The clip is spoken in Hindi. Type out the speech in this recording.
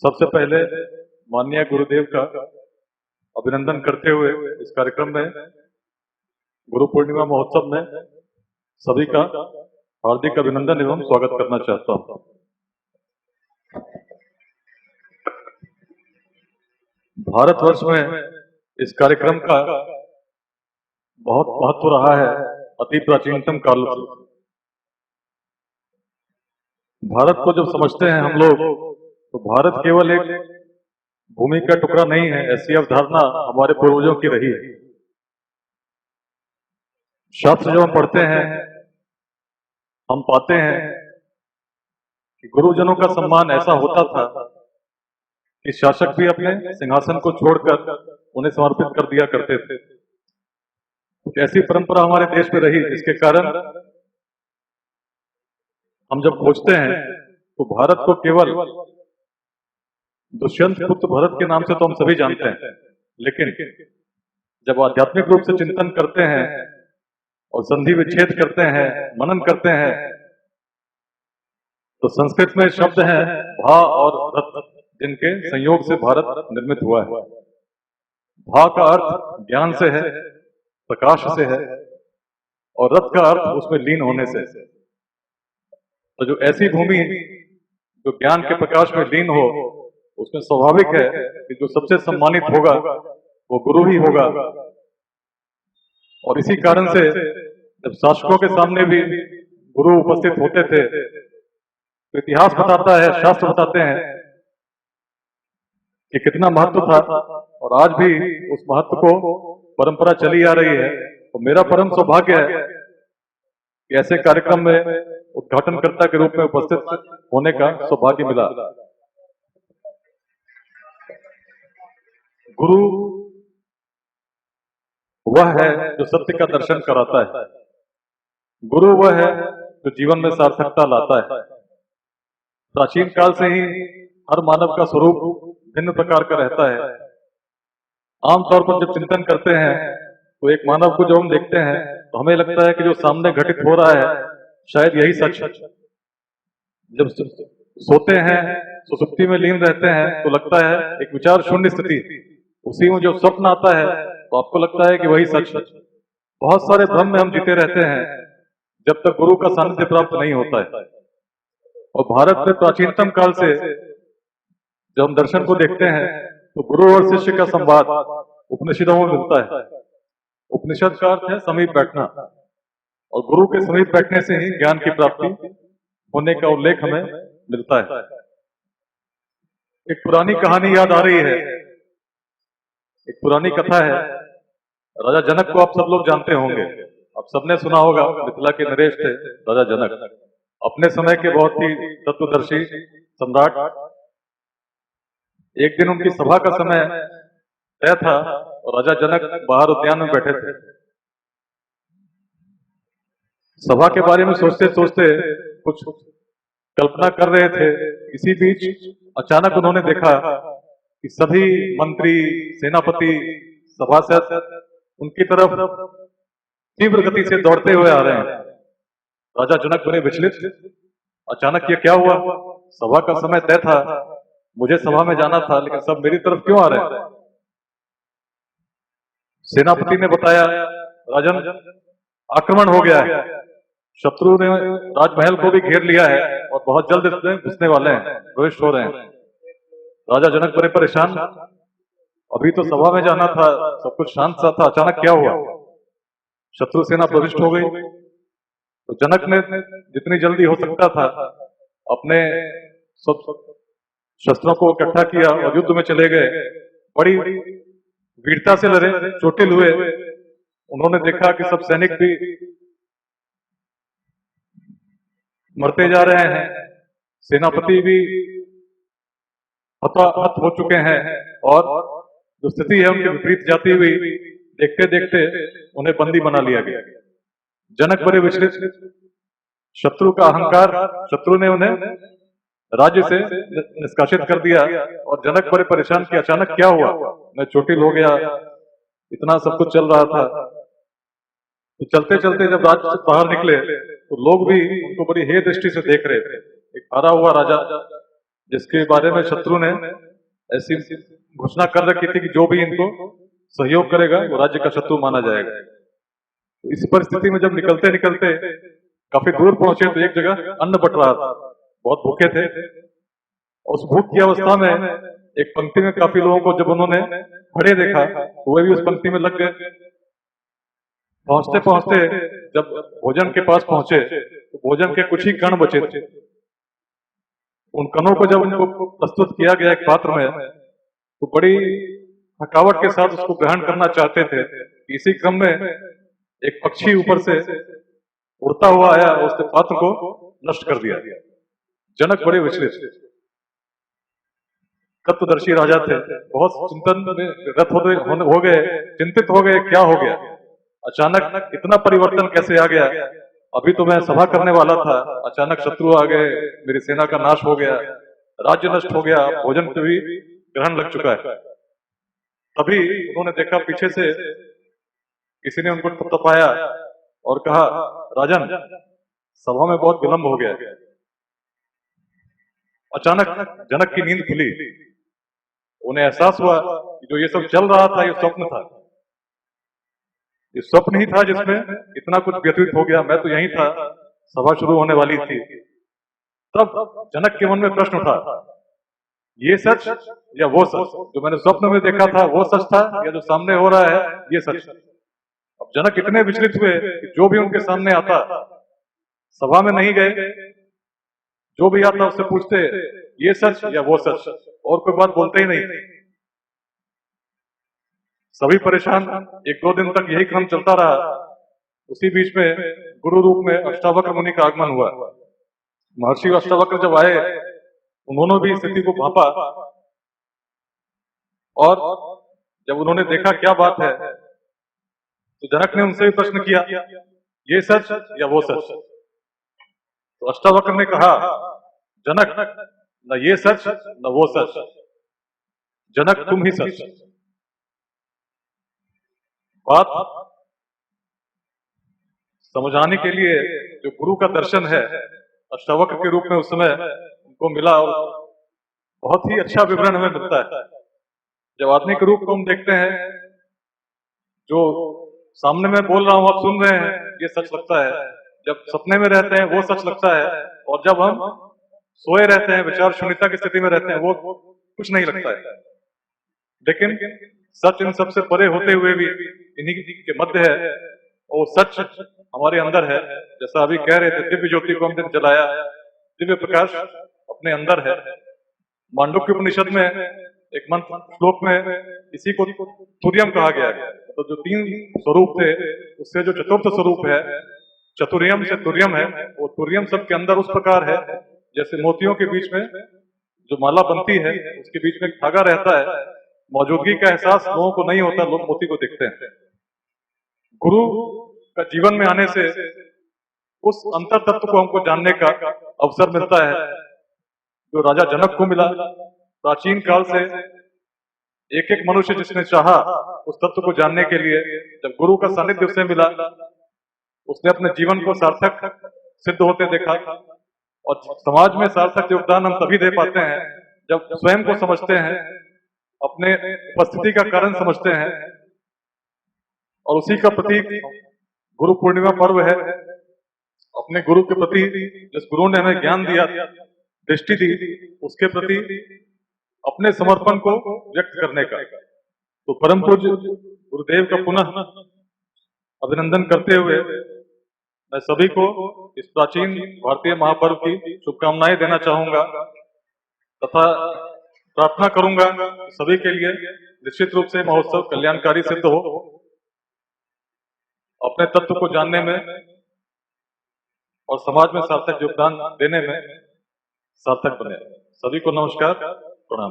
सबसे पहले माननीय गुरुदेव का अभिनंदन करते हुए इस कार्यक्रम में गुरु पूर्णिमा महोत्सव में सभी का हार्दिक अभिनंदन एवं स्वागत करना चाहता हूं। भारतवर्ष में इस कार्यक्रम का बहुत महत्व रहा है अति प्राचीनतम काल से। भारत को जब समझते हैं हम लोग तो भारत केवल एक भूमि का टुकड़ा नहीं है, ऐसी अवधारणा हमारे पूर्वजों की रही है। शास्त्र जब हम पढ़ते हैं हम पाते हैं कि गुरुजनों का सम्मान ऐसा होता था कि शासक भी अपने सिंहासन को छोड़कर उन्हें समर्पित कर दिया करते थे। कुछ ऐसी परंपरा हमारे देश में रही जिसके कारण हम जब खोजते हैं तो भारत को केवल दुष्यंत पुत्र भरत के नाम से तो हम सभी जानते हैं, लेकिन जब आध्यात्मिक रूप से चिंतन करते हैं और संधि विच्छेद करते हैं, मनन करते हैं, तो संस्कृत में शब्द है भा और रथ, जिनके संयोग से भारत निर्मित हुआ है। भा का अर्थ ज्ञान से है, प्रकाश से है, और रथ का अर्थ उसमें लीन होने से। तो जो ऐसी भूमि जो ज्ञान के प्रकाश में लीन हो, उसमें स्वाभाविक है कि जो सबसे सम्मानित होगा वो गुरु ही होगा। और इसी कारण से जब शासकों के सामने भी गुरु उपस्थित होते थे तो इतिहास बताता है, शास्त्र बताते हैं कि कितना महत्व था, और आज भी उस महत्व को परंपरा चली आ रही है। तो मेरा परम सौभाग्य है कि ऐसे कार्यक्रम में उद्घाटनकर्ता के रूप में उपस्थित होने का सौभाग्य मिला। गुरु वह है जो सत्य का दर्शन कराता है। गुरु वह है जो जीवन में सार्थकता लाता है। प्राचीन काल से ही हर मानव का स्वरूप भिन्न प्रकार का रहता है। आमतौर पर जब चिंतन करते हैं तो एक मानव को जब हम देखते हैं तो हमें लगता है कि जो सामने घटित हो रहा है शायद यही सच है। जब सोते हैं, सुसुप्ति में लीन रहते हैं तो लगता है एक विचार शून्य स्थिति, उसी में जो स्वप्न आता है तो आपको लगता है कि वही सच है। बहुत सारे भ्रम में हम जीते रहते हैं जब तक गुरु का सानिध्य प्राप्त नहीं होता है। और भारत में प्राचीनतम काल से जब हम दर्शन को देखते हैं तो गुरु और शिष्य का संवाद उपनिषदों में मिलता है। उपनिषद का अर्थ है समीप बैठना, और गुरु के समीप बैठने से ही ज्ञान की प्राप्ति होने का उल्लेख हमें मिलता है। एक पुरानी कहानी याद आ रही है, एक पुरानी कथा है। राजा जनक को आप सब लोग जानते होंगे, आप सबने सुना होगा। मिथिला के नरेश थे राजा जनक, अपने समय के बहुत ही तत्वदर्शी सम्राट। एक दिन उनकी सभा का समय तय था और राजा जनक बाहर उद्यान में बैठे थे। सभा के बारे में सोचते सोचते कुछ कल्पना कर रहे थे। इसी बीच अचानक उन्होंने देखा कि सभी मंत्री, सेनापति, सभासद उनकी तरफ तीव्र गति से दौड़ते हुए आ रहे हैं। राजा जनक बने विचलित, अचानक ये क्या हुआ? सभा का समय तय था, मुझे सभा में जाना था, लेकिन सब मेरी तरफ क्यों आ रहे हैं? सेनापति ने बताया, राजन आक्रमण हो गया है, शत्रु ने राजमहल को भी घेर लिया है और बहुत जल्द इसमें घुसने वाले हैं, प्रविष्ट हो रहे हैं। राजा जनक बड़े परेशान, अभी तो सभा में जाना था, सब कुछ शांत सा था, अचानक क्या हुआ? शत्रु सेना प्रविष्ट हो गई। तो जनक ने जितनी जल्दी हो सकता था अपने सब शस्त्रों को इकट्ठा किया और युद्ध में चले गए। बड़ी वीरता से लड़े, चोटिल हुए। उन्होंने देखा कि सब सैनिक भी मरते जा रहे हैं, सेनापति भी हताहत हो चुके हैं, और जो स्थिति है उनके विपरीत जाती हुई देखते देखते उन्हें बंदी बना लिया गया। जनक बड़े विचलित, शत्रु का अहंकार, शत्रु ने उन्हें राज्य से निष्कासित कर दिया, और जनक बड़े परेशान कि अचानक क्या हुआ, मैं चोटिल हो गया, इतना सब कुछ चल रहा था। तो चलते चलते जब राज्य से बाहर निकले तो लोग भी उनको बड़ी हेय दृष्टि से देख रहे थे। एक हारा हुआ राजा जिसके बारे में शत्रु ने ऐसी घोषणा कर रखी थी कि जो भी इनको सहयोग करेगा वो राज्य का शत्रु माना जाएगा। तो इस परिस्थिति में जब निकलते निकलते काफी दूर पहुंचे तो एक जगह अन्न बट रहा था, बहुत भूखे थे। उस भूख की अवस्था में एक पंक्ति में काफी लोगों को जब उन्होंने खड़े देखा तो वे भी उस पंक्ति में लग गए। पहुंचते पहुंचते जब भोजन के पास पहुंचे तो भोजन के कुछ ही कण बचे थे। उन कणों को जब उनको प्रस्तुत किया गया एक पात्र में तो बड़ी थकावट के साथ उसको ग्रहण करना चाहते थे। इसी क्रम में एक पक्षी ऊपर से उड़ता हुआ आया और उसने पात्र को नष्ट कर दिया। जनक बड़े विचलित, तत्वदर्शी राजा थे, बहुत चिंतन में रत हो गए, चिंतित हो गए, क्या हो गया, अचानक इतना परिवर्तन कैसे आ गया। अभी तो मैं सभा करने वाला था, अचानक शत्रु आ गए, मेरी सेना का नाश हो गया, राज्य नष्ट हो गया, भोजन पे भी ग्रहण लग चुका है। तभी उन्होंने देखा पीछे से किसी ने उनको थपथपाया और कहा, राजन सभा में बहुत विलंब हो गया। अचानक जनक की नींद खुली, उन्हें एहसास हुआ कि जो ये सब चल रहा था ये स्वप्न था, ये स्वप्न ही था जिसमें इतना कुछ व्यतीत हो गया। मैं तो यही था, सभा शुरू होने वाली थी। तब जनक के मन में प्रश्न उठा, ये सच या वो सच, जो मैंने स्वप्न में देखा था वो सच था या जो सामने हो रहा है ये सच। अब जनक इतने विचलित हुए कि जो भी उनके सामने आता, सभा में नहीं गए, जो भी आता उससे पूछते ये सच या वो सच, और कोई बात बोलते ही नहीं। सभी परेशान, एक दो दिन तक यही क्रम चलता रहा। उसी बीच में गुरु रूप में अष्टावक्र मुनि का आगमन हुआ। महर्षि अष्टावक्र जब आए, उन्होंने भी स्थिति को भांपा और जब उन्होंने देखा क्या बात है तो जनक ने उनसे भी प्रश्न किया, ये सच या वो सच। तो अष्टावक्र ने कहा, जनक न ये सच न वो सच, जनक तुम ही सच। बात समझाने के लिए जो गुरु का दर्शन है अष्टावक्र के रूप में उस समय उनको मिला और बहुत ही अच्छा विवरण हमें मिलता है। जब आदमी के रूप को हम देखते हैं, जो सामने में बोल रहा हूं आप सुन रहे हैं, ये सच लगता है। जब सपने में रहते हैं वो सच लगता है, और जब हम सोए रहते हैं, विचार शून्यता की स्थिति में रहते हैं, वो कुछ नहीं लगता है। लेकिन सच इन सबसे परे होते हुए भी इन्हीं के मध्य है, और सच हमारे अंदर है। जैसा अभी कह रहे थे, दिव्य ज्योति को हमने जलाया, दिव्य प्रकाश अपने अंदर है। मांडुक्य उपनिषद में एक मंत्र श्लोक में इसी को तुर्यम कहा गया है। तो जो तीन स्वरूप थे उससे जो चतुर्थ स्वरूप है, चतुर्यम से तुर्यम है, वो तुर्यम सबके अंदर उस प्रकार है जैसे मोतियों के बीच में जो माला बनती है उसके बीच में धागा रहता है। मौजूदगी का एहसास लोगों को नहीं होता, लोग मोती को देखते हैं। गुरु का जीवन में आने से उस अंतर तत्व को हमको जानने का अवसर मिलता है जो राजा जनक को मिला। प्राचीन काल से एक एक मनुष्य जिसने चाहा उस तत्व को जानने के लिए, जब गुरु का सानिध्य उसे मिला, उसने अपने जीवन को सार्थक सिद्ध होते देखा। और समाज में सार्थक योगदान हम तभी दे पाते हैं जब स्वयं को समझते हैं, अपने उपस्थिति का कारण समझते हैं। और उसी का प्रतीक गुरु पूर्णिमा पर्व है। अपने गुरु के प्रति, जिस गुरु ने हमें ज्ञान दिया, दृष्टि दी, उसके प्रति अपने समर्पण को व्यक्त करने का। तो परम पूज्य गुरुदेव का पुनः अभिनंदन करते हुए मैं सभी को इस प्राचीन भारतीय महापर्व की शुभकामनाएं देना चाहूंगा तथा प्रार्थना करूंगा कि सभी के लिए निश्चित रूप से महोत्सव कल्याणकारी सिद्ध हो, अपने तत्व को जानने में और समाज में सार्थक योगदान देने में सार्थक बने। सभी को नमस्कार, प्रणाम।